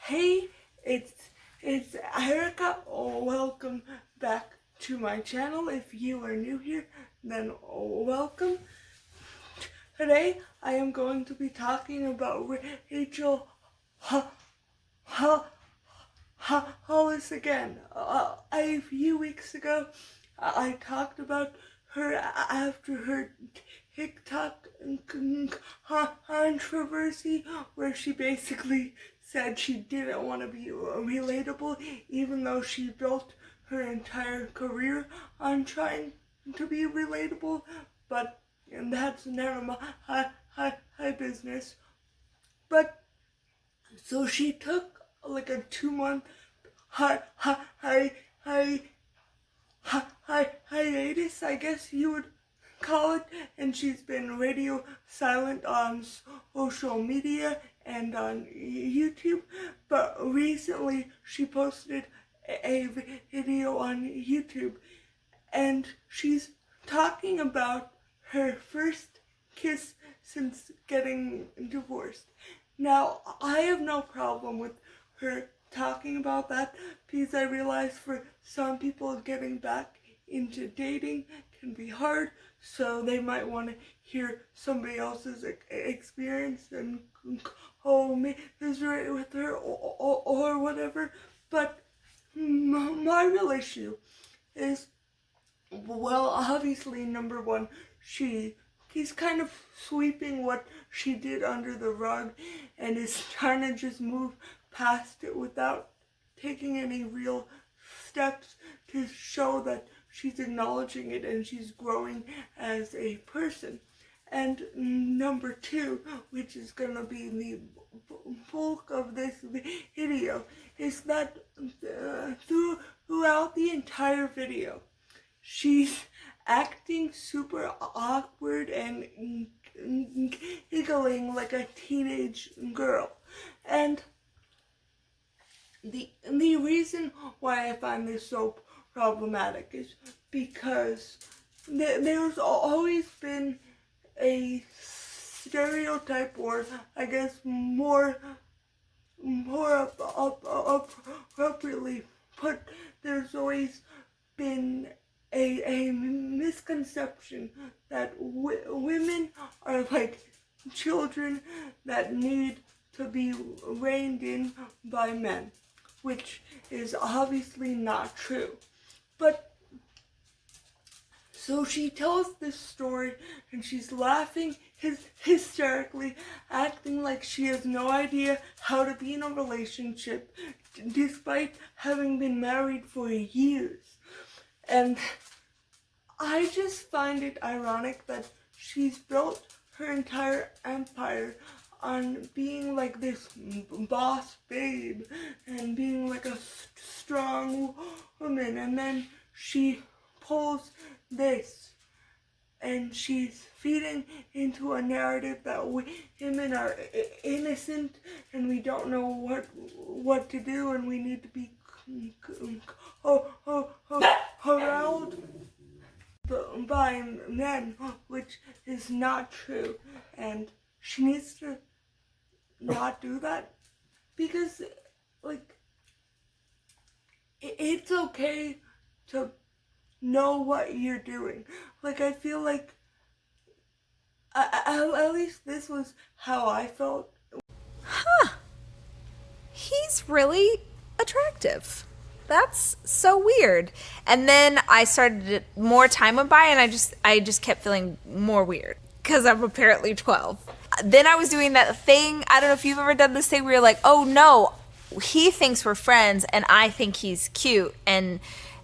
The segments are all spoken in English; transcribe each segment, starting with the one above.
Hey, it's Erica. Welcome back to my channel. If you are new here, then welcome. Today I am going to be talking about Rachel Hollis again. A few weeks ago, I talked about her after her TikTok controversy, where she basically said she didn't want to be relatable, even though she built her entire career on trying to be relatable. But that's none of my business. But so she took like a 2-month hiatus, I guess you would call it, and she's been radio silent on social media and on YouTube. But recently she posted a video on YouTube, and she's talking about her first kiss since getting divorced. Now, I have no problem with her talking about that, because I realize for some people getting back into dating can be hard, so they might want to hear somebody else's experience and misery with her or whatever. But my real issue is, well, obviously, number one, he's kind of sweeping what she did under the rug and is trying to just move past it without taking any real steps to show that she's acknowledging it and she's growing as a person. And number two, which is going to be the bulk of this video, is that throughout the entire video, she's acting super awkward and giggling like a teenage girl. And the reason why I find this so problematic is because there's always been a stereotype, or I guess more appropriately put, there's always been a misconception that women are like children that need to be reined in by men, which is obviously not true. But so she tells this story and she's laughing hysterically, acting like she has no idea how to be in a relationship despite having been married for years. And I just find it ironic that she's built her entire empire on being like this boss babe and being like a strong woman, and then she pulls this and she's feeding into a narrative that women are innocent and we don't know what to do and we need to be corralled by men, which is not true. And she needs to not do that, because like it's okay to know what you're doing. Like, I feel like at least this was how I felt. He's really attractive. That's so weird. And then I started, more time went by and I just kept feeling more weird because I'm apparently 12. Then I was doing that thing, I don't know if you've ever done this thing where you're like, oh no, he thinks we're friends and I think he's cute, and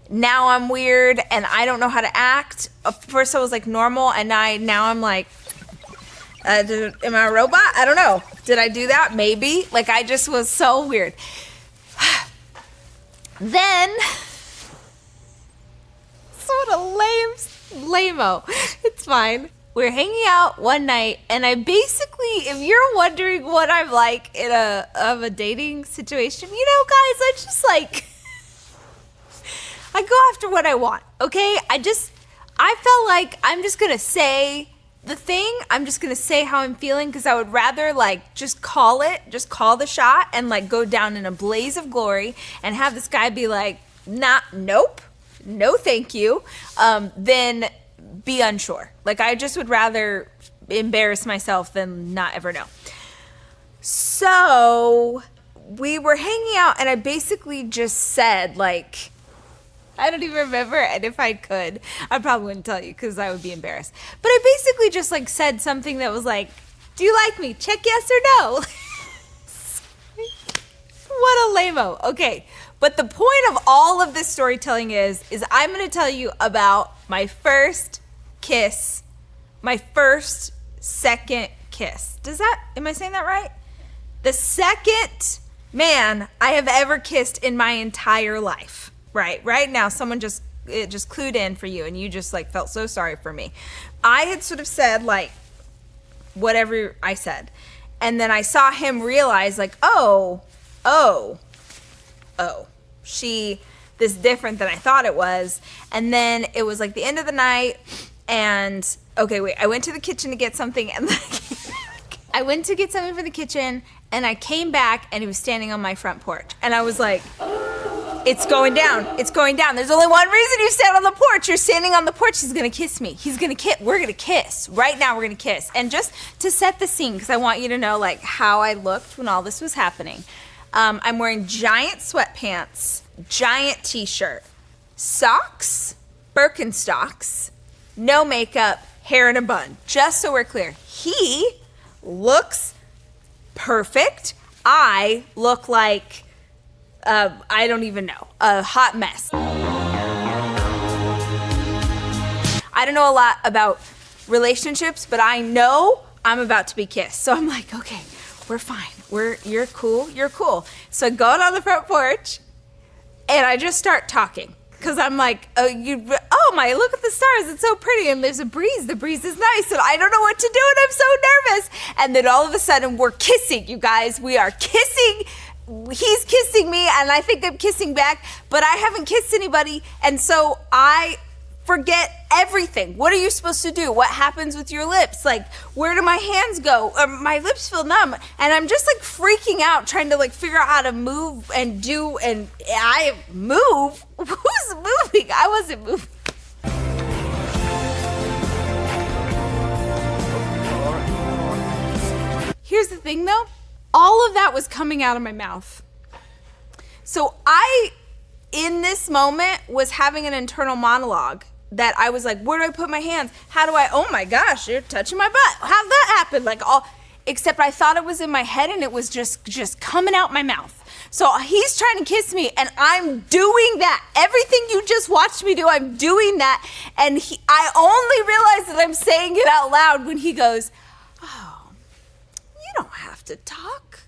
now I'm weird and I don't know how to act. First I was like normal, and now I'm like, am I a robot? I don't know. Did I do that? Maybe. Like, I just was so weird. Then, sort of lame-o. It's fine. We're hanging out one night, and I basically, if you're wondering what I'm like in a dating situation, you know, guys, I just like, I go after what I want, okay? I felt like I'm just gonna say the thing, I'm just gonna say how I'm feeling, because I would rather like just call the shot and like go down in a blaze of glory and have this guy be like, nope, no thank you, than be unsure. Like, I just would rather embarrass myself than not ever know. So we were hanging out and I basically just said, like, I don't even remember, and if I could, I probably wouldn't tell you because I would be embarrassed. But I basically just like said something that was like, do you like me? Check yes or no. What a lame-o. Okay, but the point of all of this storytelling is I'm going to tell you about my first kiss, my first second kiss. Am I saying that right? The second man I have ever kissed in my entire life. Right now, someone just clued in for you, and you just like felt so sorry for me. I had sort of said like whatever I said, and then I saw him realize like, oh, this is different than I thought it was. And then it was like the end of the night, and I went to the kitchen to get something, and I went to get something from the kitchen, and I came back, and he was standing on my front porch, and I was like, it's going down. It's going down. There's only one reason you stand on the porch. You're standing on the porch. He's going to kiss me. We're going to kiss. Right now, we're going to kiss. And just to set the scene, because I want you to know like how I looked when all this was happening. I'm wearing giant sweatpants, giant t-shirt, socks, Birkenstocks, no makeup, hair in a bun. Just so we're clear. He looks perfect. I look like... I don't even know. A hot mess. I don't know a lot about relationships, but I know I'm about to be kissed. So I'm like, okay, we're fine. You're cool. So I go out on the front porch and I just start talking. Cause I'm like, oh my, look at the stars. It's so pretty. And there's a breeze. The breeze is nice. And I don't know what to do. And I'm so nervous. And then all of a sudden we're kissing, you guys. We are kissing. He's kissing me and I think I'm kissing back, but I haven't kissed anybody, and so I forget everything. What are you supposed to do? What happens with your lips? Like, where do my hands go? My lips feel numb, and I'm just like freaking out trying to like figure out how to move and do, and I move? Who's moving? I wasn't moving. Here's the thing though. All of that was coming out of my mouth. So I, in this moment, was having an internal monologue that I was like, where do I put my hands? Oh my gosh, you're touching my butt. How'd that happen? Except I thought it was in my head and it was just coming out my mouth. So he's trying to kiss me and I'm doing that. Everything you just watched me do, I'm doing that. And I only realize that I'm saying it out loud when he goes, oh, you don't have to talk.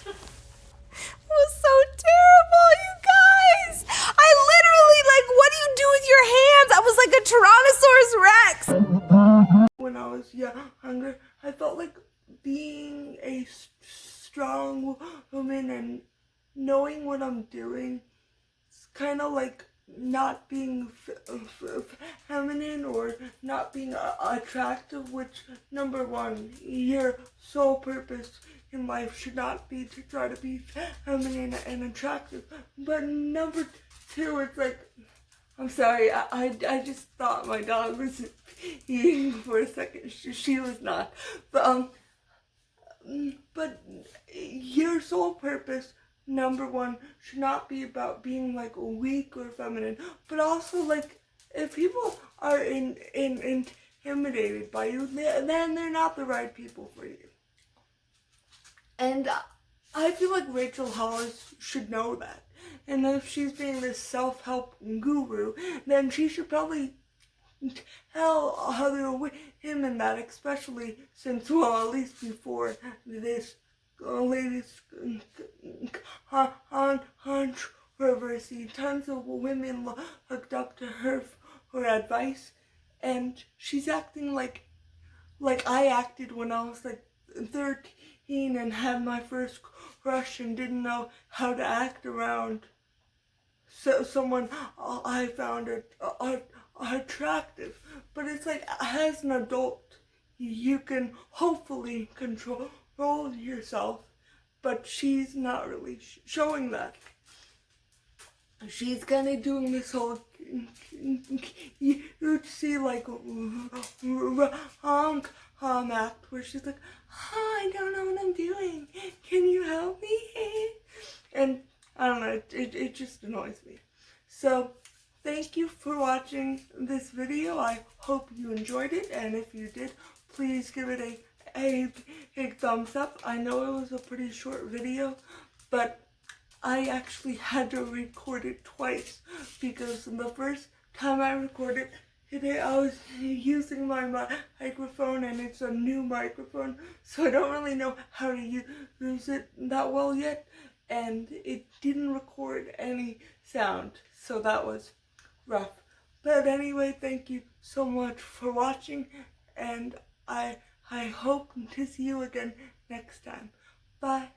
It was so terrible, you guys. I literally, what do you do with your hands? I was like a Tyrannosaurus Rex. When I was younger, I felt like being a strong woman and knowing what I'm doing. It's kind of like not being feminine or not being attractive, which, number one, your sole purpose in life should not be to try to be feminine and attractive. But number two, it's like, I'm sorry, I just thought my dog was eating for a second. She was not. But your sole purpose, number one, should not be about being weak or feminine, but also if people are intimidated by you, then they're not the right people for you. And I feel like Rachel Hollis should know that. And if she's being this self-help guru, then she should probably tell other women that, especially since, well, at least before this latest controversy, tons of women looked up to her for advice, and she's acting like I acted when I was 13 and had my first crush and didn't know how to act around someone I found attractive. But it's as an adult, you can hopefully control yourself, but she's not really showing that. She's kind of doing this whole cutesy, like, rom-com act where she's like, oh, I don't know what I'm doing. Can you help me? And I don't know, it just annoys me. So, thank you for watching this video. I hope you enjoyed it, and if you did, please give it a big thumbs up. I know it was a pretty short video, but I actually had to record it twice because the first time I recorded it, I was using my microphone, and it's a new microphone, so I don't really know how to use it that well yet, and it didn't record any sound, so that was rough. But anyway, thank you so much for watching, and I hope to see you again next time. Bye.